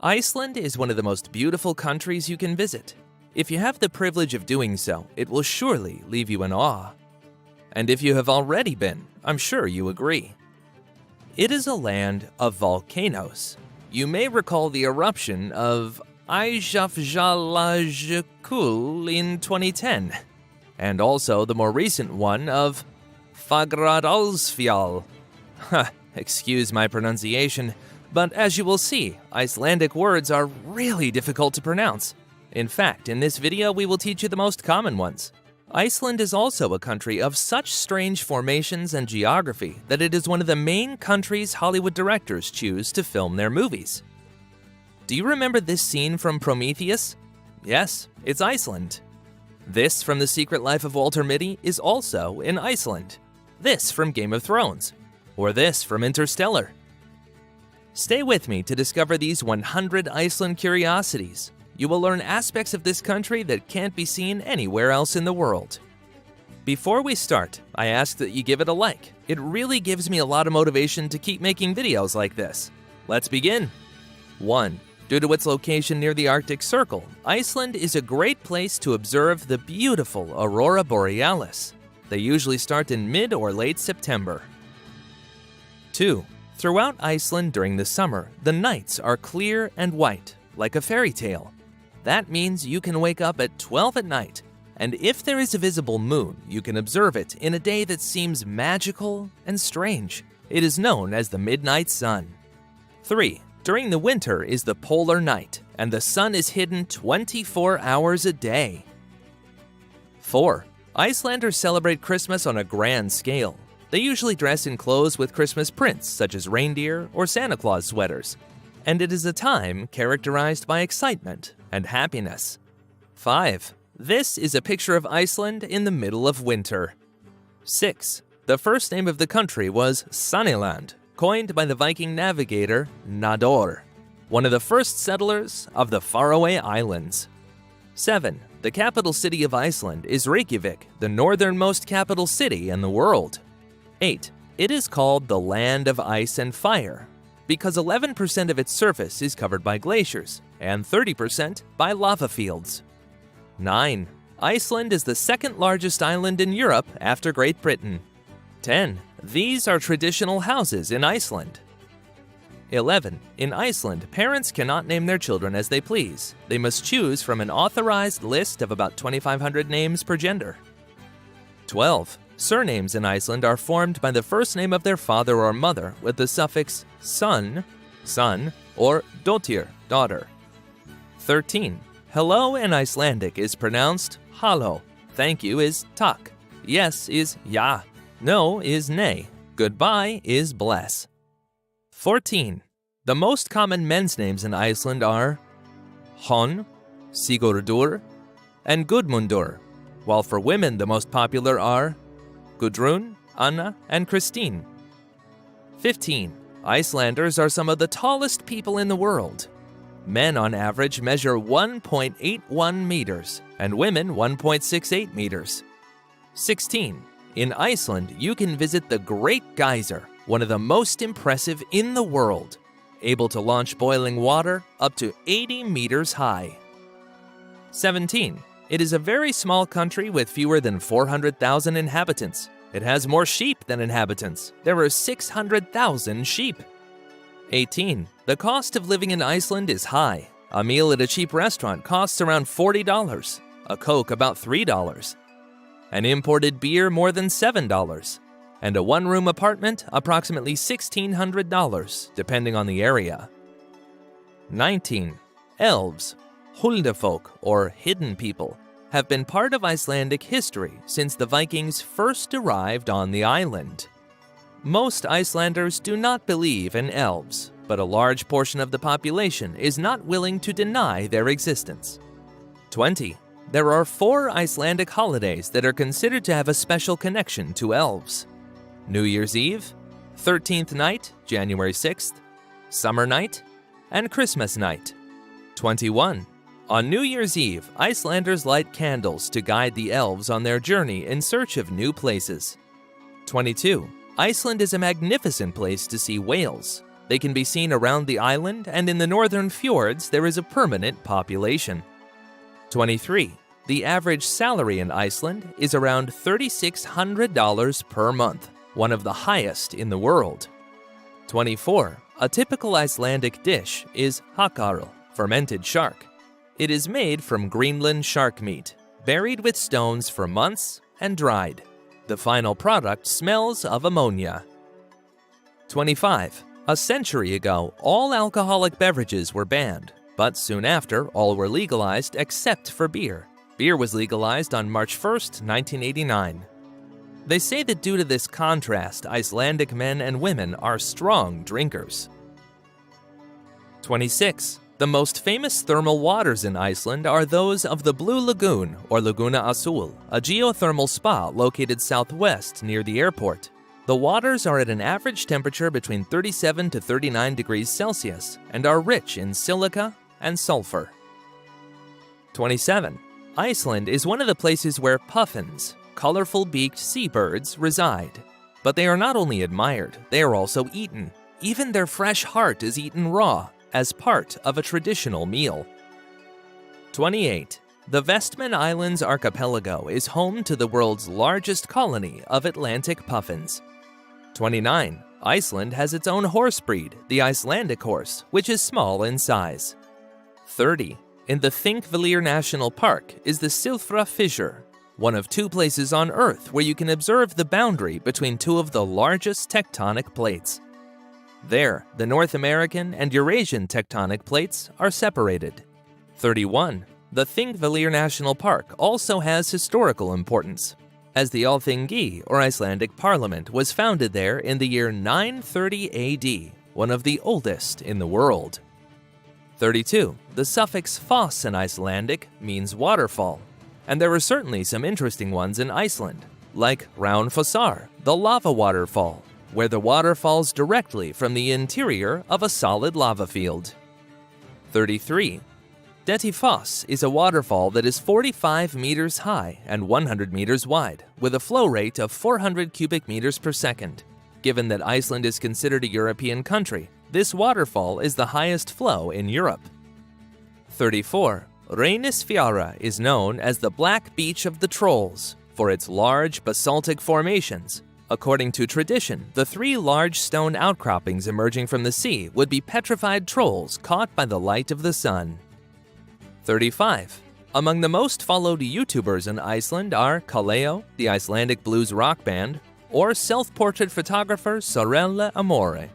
Iceland is one of the most beautiful countries you can visit. If you have the privilege of doing so, it will surely leave you in awe. And if you have already been, I'm sure you agree. It is a land of volcanoes. You may recall the eruption of Eyjafjallajökull in 2010, and also the more recent one of Fagradalsfjall. Excuse my pronunciation, but as you will see, Icelandic words are really difficult to pronounce. In fact, in this video we will teach you the most common ones. Iceland is also a country of such strange formations and geography that it is one of the main countries Hollywood directors choose to film their movies. Do you remember this scene from Prometheus? Yes, it's Iceland. This from The Secret Life of Walter Mitty is also in Iceland. This from Game of Thrones. Or this from Interstellar. Stay with me to discover these 100 Iceland curiosities. You will learn aspects of this country that can't be seen anywhere else in the world. Before we start, I ask that you give it a like. It really gives me a lot of motivation to keep making videos like this. Let's begin. 1. Due to its location near the Arctic Circle, Iceland is a great place to observe the beautiful aurora borealis. They usually start in mid or late September. 2. Throughout Iceland during the summer, the nights are clear and white, like a fairy tale. That means you can wake up at 12 at night, and if there is a visible moon, you can observe it in a day that seems magical and strange. It is known as the midnight sun. 3. During the winter is the polar night, and the sun is hidden 24 hours a day. 4. Icelanders celebrate Christmas on a grand scale. They usually dress in clothes with Christmas prints, such as reindeer or Santa Claus sweaters. And it is a time characterized by excitement and happiness. 5. This is a picture of Iceland in the middle of winter. 6. The first name of the country was Sunnyland, coined by the Viking navigator Nador, one of the first settlers of the faraway islands. 7. The capital city of Iceland is Reykjavik, the northernmost capital city in the world. 8. It is called the Land of Ice and Fire because 11% of its surface is covered by glaciers and 30% by lava fields. 9. Iceland is the second largest island in Europe after Great Britain. 10. These are traditional houses in Iceland. 11. In Iceland, parents cannot name their children as they please. They must choose from an authorized list of about 2,500 names per gender. 12. Surnames in Iceland are formed by the first name of their father or mother with the suffix son, son, or dóttir, daughter. 13. Hello in Icelandic is pronounced halló. Thank you is takk. Yes is ja. No is nay. Goodbye is bless. 14. The most common men's names in Iceland are Hon, Sigurdur, and Gudmundur, while for women the most popular are Gudrun, Anna, and Christine. 15. Icelanders are some of the tallest people in the world. Men on average measure 1.81 meters, and women 1.68 meters. 16. In Iceland, you can visit the Great Geyser, one of the most impressive in the world, able to launch boiling water up to 80 meters high. 17. It is a very small country with fewer than 400,000 inhabitants. It has more sheep than inhabitants. There are 600,000 sheep. 18. The cost of living in Iceland is high. A meal at a cheap restaurant costs around $40, a Coke about $3, an imported beer more than $7, and a one-room apartment approximately $1,600, depending on the area. 19. Elves, Huldafolk, or hidden people, have been part of Icelandic history since the Vikings first arrived on the island. Most Icelanders do not believe in elves, but a large portion of the population is not willing to deny their existence. 20. There are 4 Icelandic holidays that are considered to have a special connection to elves. New Year's Eve, 13th Night, January 6th, Summer Night, and Christmas Night. 21. On New Year's Eve, Icelanders light candles to guide the elves on their journey in search of new places. 22. Iceland is a magnificent place to see whales. They can be seen around the island, and in the northern fjords there is a permanent population. 23. The average salary in Iceland is around $3,600 per month, one of the highest in the world. 24. A typical Icelandic dish is hakarl, fermented shark. It is made from Greenland shark meat, buried with stones for months and dried. The final product smells of ammonia. 25. A century ago, all alcoholic beverages were banned, but soon after, all were legalized except for beer. Beer was legalized on March 1, 1989. They say that due to this contrast, Icelandic men and women are strong drinkers. 26. The most famous thermal waters in Iceland are those of the Blue Lagoon, or Laguna Azul, a geothermal spa located southwest near the airport. The waters are at an average temperature between 37 to 39 degrees Celsius and are rich in silica and sulfur. 27. Iceland is one of the places where puffins, colorful-beaked seabirds, reside. But they are not only admired, they are also eaten. Even their fresh heart is eaten raw, as part of a traditional meal. 28. The Vestman Islands archipelago is home to the world's largest colony of Atlantic puffins. 29. Iceland has its own horse breed, the Icelandic horse, which is small in size. 30. In the Þingvellir National Park is the Silfra Fissure, one of two places on Earth where you can observe the boundary between two of the largest tectonic plates. There, the North American and Eurasian tectonic plates are separated. 31. The Þingvellir National Park also has historical importance, as the Alþingi, or Icelandic Parliament, was founded there in the year 930 AD, one of the oldest in the world. 32. The suffix foss in Icelandic means waterfall, and there are certainly some interesting ones in Iceland, like Ránfossar, the lava waterfall, where the water falls directly from the interior of a solid lava field. 33. Dettifoss is a waterfall that is 45 meters high and 100 meters wide, with a flow rate of 400 cubic meters per second. Given that Iceland is considered a European country, this waterfall is the highest flow in Europe. 34. Reynisfjara is known as the Black Beach of the Trolls for its large basaltic formations. According to tradition, the three large stone outcroppings emerging from the sea would be petrified trolls caught by the light of the sun. 35. Among the most followed YouTubers in Iceland are Kaleo, the Icelandic blues rock band, or self-portrait photographer Sorelle Amore.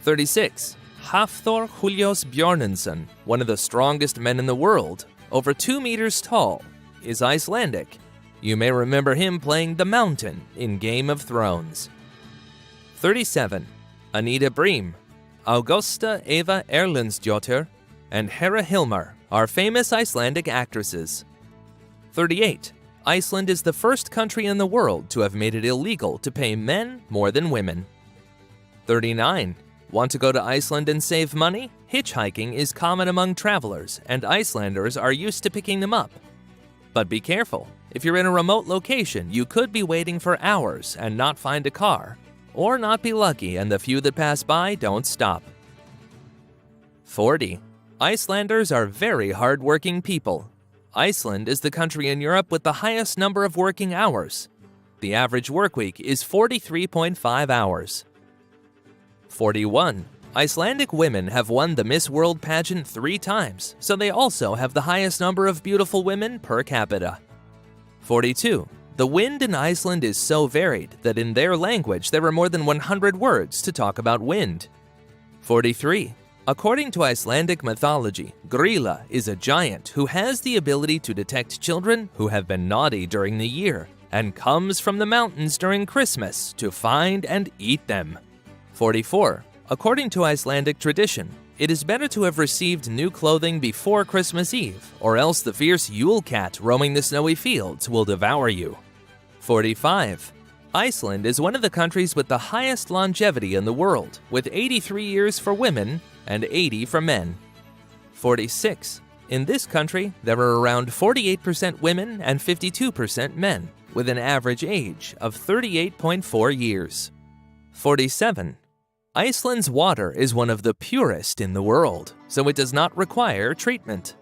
36. Hafþór Julius Björnsson, one of the strongest men in the world, over 2 meters tall, is Icelandic. You may remember him playing the Mountain in Game of Thrones. 37. Anita Briem, Augusta Eva Erlendsdóttir, and Hera Hilmar are famous Icelandic actresses. 38. Iceland is the first country in the world to have made it illegal to pay men more than women. 39. Want to go to Iceland and save money? Hitchhiking is common among travelers, and Icelanders are used to picking them up. But be careful. If you're in a remote location, you could be waiting for hours and not find a car, or not be lucky and the few that pass by don't stop. 40. Icelanders are very hard-working people. Iceland is the country in Europe with the highest number of working hours. The average work week is 43.5 hours. 41. Icelandic women have won the Miss World pageant 3 times, so they also have the highest number of beautiful women per capita. 42. The wind in Iceland is so varied that in their language there are more than 100 words to talk about wind. 43. According to Icelandic mythology, Grýla is a giant who has the ability to detect children who have been naughty during the year and comes from the mountains during Christmas to find and eat them. 44. According to Icelandic tradition, it is better to have received new clothing before Christmas Eve, or else the fierce Yule cat roaming the snowy fields will devour you. 45. Iceland is one of the countries with the highest longevity in the world, with 83 years for women and 80 for men. 46. In this country, there are around 48% women and 52% men, with an average age of 38.4 years. 47. Iceland's water is one of the purest in the world, so it does not require treatment.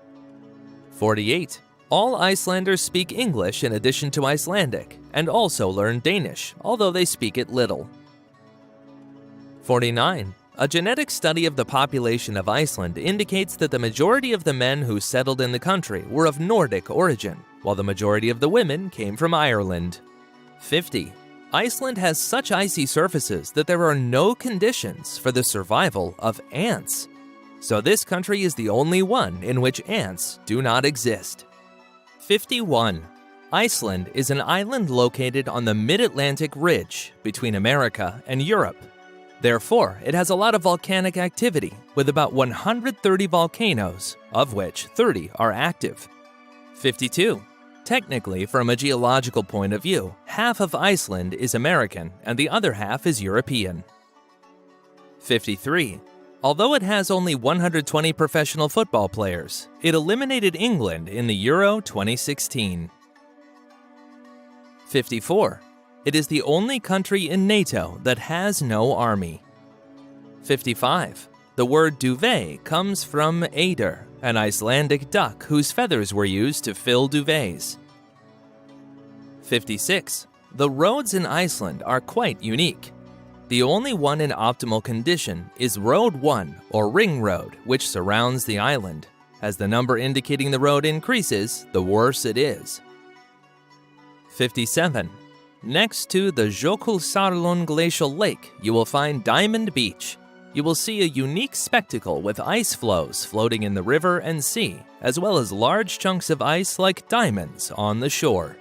48. All Icelanders speak English in addition to Icelandic, and also learn Danish, although they speak it little. 49. A genetic study of the population of Iceland indicates that the majority of the men who settled in the country were of Nordic origin, while the majority of the women came from Ireland. 50. Iceland has such icy surfaces that there are no conditions for the survival of ants. So this country is the only one in which ants do not exist. 51. Iceland is an island located on the mid-Atlantic ridge between America and Europe. Therefore, it has a lot of volcanic activity, with about 130 volcanoes, of which 30 are active. 52. Technically, from a geological point of view, half of Iceland is American and the other half is European. 53. Although it has only 120 professional football players, it eliminated England in the Euro 2016. 54. It is the only country in NATO that has no army. 55. The word duvet comes from eider, an Icelandic duck whose feathers were used to fill duvets. 56. The roads in Iceland are quite unique. The only one in optimal condition is Road 1, or Ring Road, which surrounds the island. As the number indicating the road increases, the worse it is. 57. Next to the Jökulsárlón glacial lake, you will find Diamond Beach. You will see a unique spectacle with ice floes floating in the river and sea, as well as large chunks of ice like diamonds on the shore.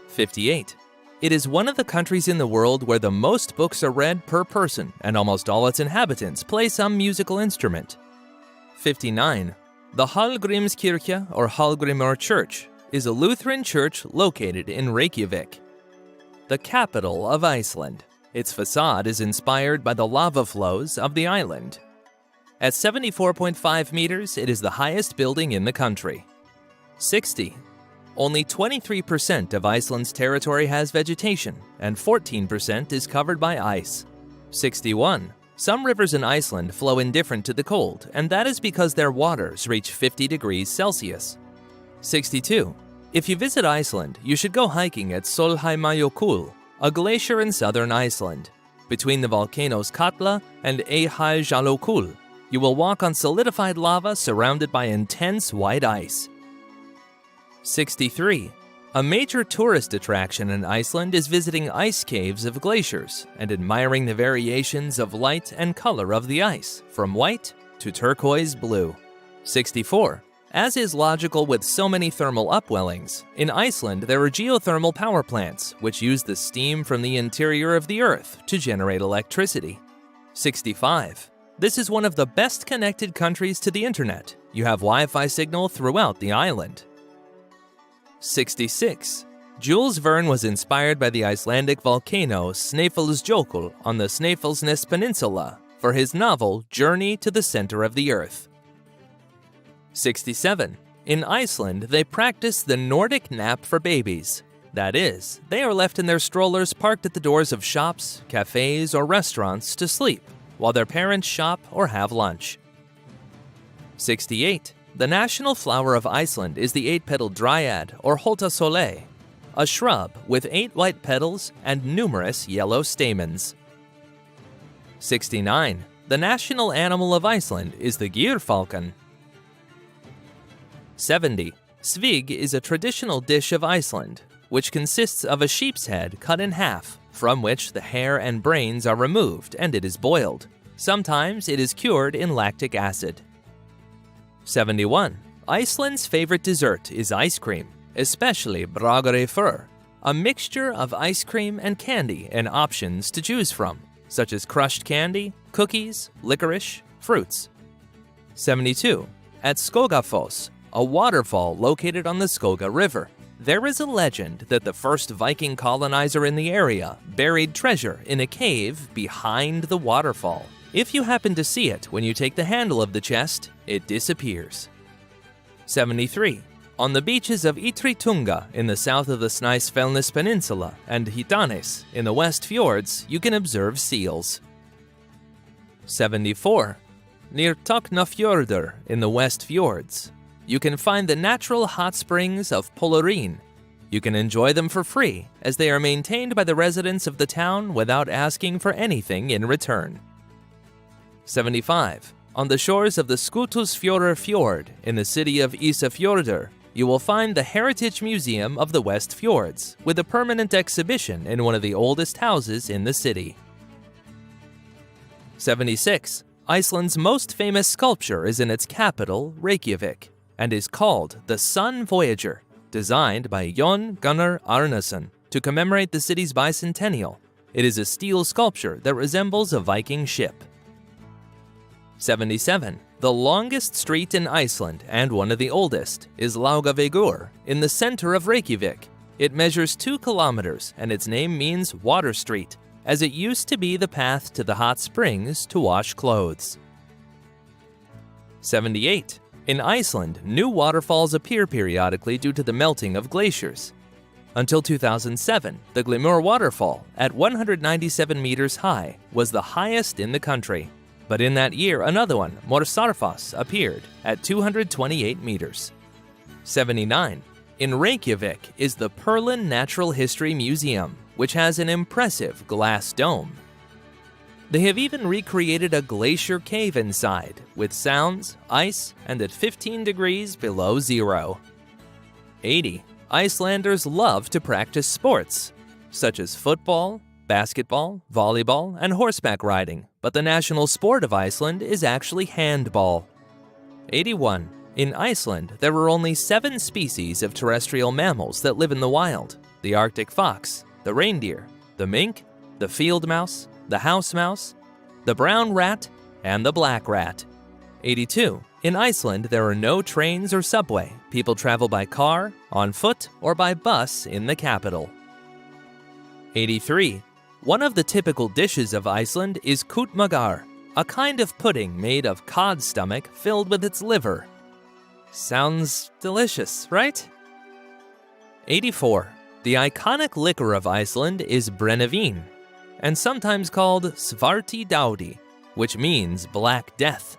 58. It is one of the countries in the world where the most books are read per person, and almost all its inhabitants play some musical instrument. 59. The Hallgrímskirkja, or Hallgrímur Church, is a Lutheran church located in Reykjavik, the capital of Iceland. Its facade is inspired by the lava flows of the island. At 74.5 meters, it is the highest building in the country. 60. Only 23% of Iceland's territory has vegetation, and 14% is covered by ice. 61. Some rivers in Iceland flow indifferent to the cold, and that is because their waters reach 50 degrees Celsius. 62. If you visit Iceland, you should go hiking at Sólheimajökull, a glacier in southern Iceland. Between the volcanoes Katla and Eyjafjallajökull, you will walk on solidified lava surrounded by intense white ice. 63. A major tourist attraction in Iceland is visiting ice caves of glaciers and admiring the variations of light and color of the ice, from white to turquoise blue. 64. As is logical with so many thermal upwellings, in Iceland there are geothermal power plants which use the steam from the interior of the earth to generate electricity. 65. This is one of the best connected countries to the internet. You have Wi-Fi signal throughout the island. 66. Jules Verne was inspired by the Icelandic volcano Snæfellsjökull on the Snæfellsnes Peninsula for his novel Journey to the Center of the Earth. 67. In Iceland, they practice the Nordic nap for babies. That is, they are left in their strollers parked at the doors of shops, cafes, or restaurants to sleep, while their parents shop or have lunch. 68. The national flower of Iceland is the 8-petaled dryad, or Holta Sole, a shrub with 8 white petals and numerous yellow stamens. 69. The national animal of Iceland is the gyrfalcon. 70. Svig is a traditional dish of Iceland, which consists of a sheep's head cut in half, from which the hair and brains are removed and it is boiled. Sometimes it is cured in lactic acid. 71. Iceland's favorite dessert is ice cream, especially bragðreyfur, a mixture of ice cream and candy and options to choose from, such as crushed candy, cookies, licorice, fruits. 72. At Skogafoss, a waterfall located on the Skoga River, there is a legend that the first Viking colonizer in the area buried treasure in a cave behind the waterfall. If you happen to see it when you take the handle of the chest, it disappears. 73. On the beaches of Ytri-Tunga in the south of the Snæfellsnes Peninsula and Hitanes in the West Fjords, you can observe seals. 74. Near Toknafjordur in the West Fjords, you can find the natural hot springs of Polarin. You can enjoy them for free, as they are maintained by the residents of the town without asking for anything in return. 75. On the shores of the Skutusfjordur Fjord in the city of Ísafjörður, you will find the Heritage Museum of the West Fjords, with a permanent exhibition in one of the oldest houses in the city. 76. Iceland's most famous sculpture is in its capital, Reykjavik, and is called the Sun Voyager, designed by Jon Gunnar Arnason to commemorate the city's bicentennial. It is a steel sculpture that resembles a Viking ship. 77. The longest street in Iceland, and one of the oldest, is Laugavegur, in the center of Reykjavik. It measures 2 kilometers, and its name means Water Street, as it used to be the path to the hot springs to wash clothes. 78. In Iceland, new waterfalls appear periodically due to the melting of glaciers. Until 2007, the Glimur waterfall, at 197 meters high, was the highest in the country. But in that year, another one, Morsarfoss, appeared at 228 meters. 79. In Reykjavik is the Perlin Natural History Museum, which has an impressive glass dome. They have even recreated a glacier cave inside, with sounds, ice, and at 15 degrees below zero. 80. Icelanders love to practice sports, such as football, basketball, volleyball, and horseback riding, but the national sport of Iceland is actually handball. 81. In Iceland, there are only 7 species of terrestrial mammals that live in the wild: the Arctic fox, the reindeer, the mink, the field mouse, the house mouse, the brown rat, and the black rat. 82. In Iceland, there are no trains or subway. People travel by car, on foot, or by bus in the capital. 83. One of the typical dishes of Iceland is kutmagar, a kind of pudding made of cod stomach filled with its liver. Sounds delicious, right? 84. The iconic liquor of Iceland is brennivín, and sometimes called svarti dáudi, which means black death.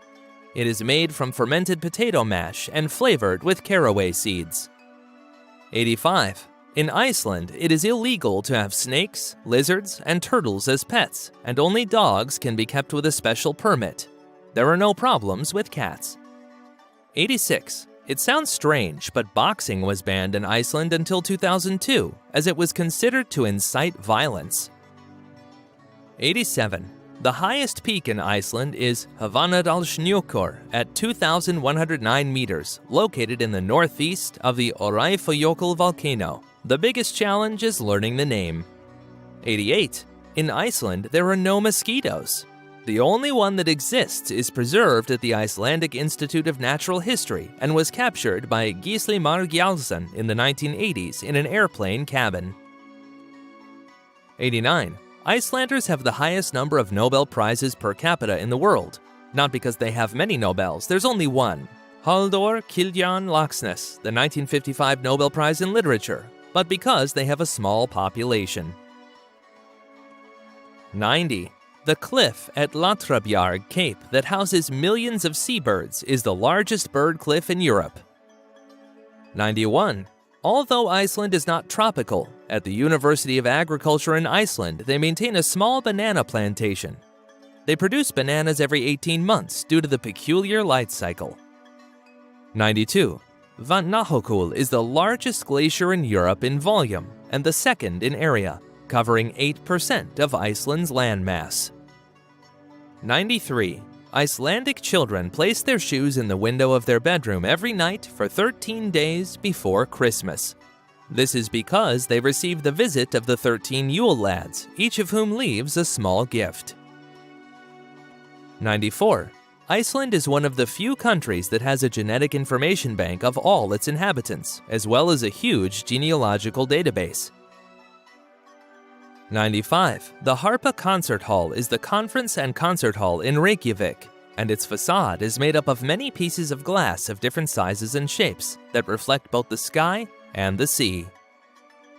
It is made from fermented potato mash and flavored with caraway seeds. 85. In Iceland, it is illegal to have snakes, lizards, and turtles as pets, and only dogs can be kept with a special permit. There are no problems with cats. 86. It sounds strange, but boxing was banned in Iceland until 2002, as it was considered to incite violence. 87. The highest peak in Iceland is Hvanadalshnjúkur at 2,109 meters, located in the northeast of the Öræfajökull volcano. The biggest challenge is learning the name. 88. In Iceland, there are no mosquitoes. The only one that exists is preserved at the Icelandic Institute of Natural History and was captured by Gísli Mar Gjaldsson in the 1980s in an airplane cabin. 89. Icelanders have the highest number of Nobel Prizes per capita in the world. Not because they have many Nobels, there's only one. Halldór Kiljan Laxness, the 1955 Nobel Prize in Literature, but because they have a small population. 90. The cliff at Latrabjarg Cape that houses millions of seabirds is the largest bird cliff in Europe. 91. Although Iceland is not tropical, at the University of Agriculture in Iceland, they maintain a small banana plantation. They produce bananas every 18 months due to the peculiar light cycle. 92. Vatnajökull is the largest glacier in Europe in volume and the second in area, covering 8% of Iceland's landmass. 93. Icelandic children place their shoes in the window of their bedroom every night for 13 days before Christmas. This is because they receive the visit of the 13 Yule lads, each of whom leaves a small gift. 94. Iceland is one of the few countries that has a genetic information bank of all its inhabitants, as well as a huge genealogical database. 95. The Harpa Concert Hall is the conference and concert hall in Reykjavik, and its facade is made up of many pieces of glass of different sizes and shapes that reflect both the sky and the sea.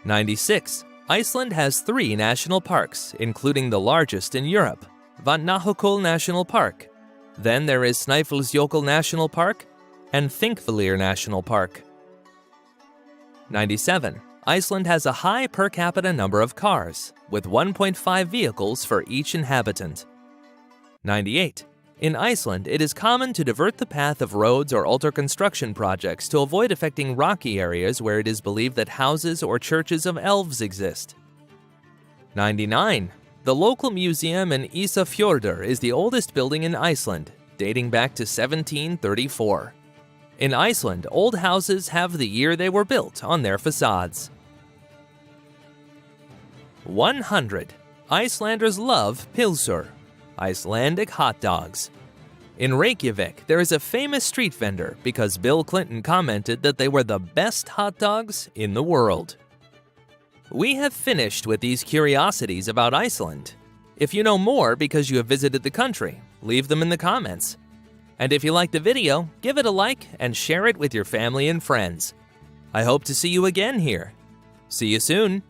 96. Iceland has 3 national parks, including the largest in Europe, Vatnajökull National Park. Then there is Snæfellsjökull National Park and Þingvellir National Park. 97. Iceland has a high per capita number of cars, with 1.5 vehicles for each inhabitant. 98. In Iceland, it is common to divert the path of roads or alter construction projects to avoid affecting rocky areas where it is believed that houses or churches of elves exist. 99. The local museum in Ísafjörður is the oldest building in Iceland, dating back to 1734. In Iceland, old houses have the year they were built on their facades. 100. Icelanders love pilsur, Icelandic hot dogs. In Reykjavik, there is a famous street vendor because Bill Clinton commented that they were the best hot dogs in the world. We have finished with these curiosities about Iceland. If you know more because you have visited the country, leave them in the comments. And if you like the video, give it a like and share it with your family and friends. I hope to see you again here. See you soon!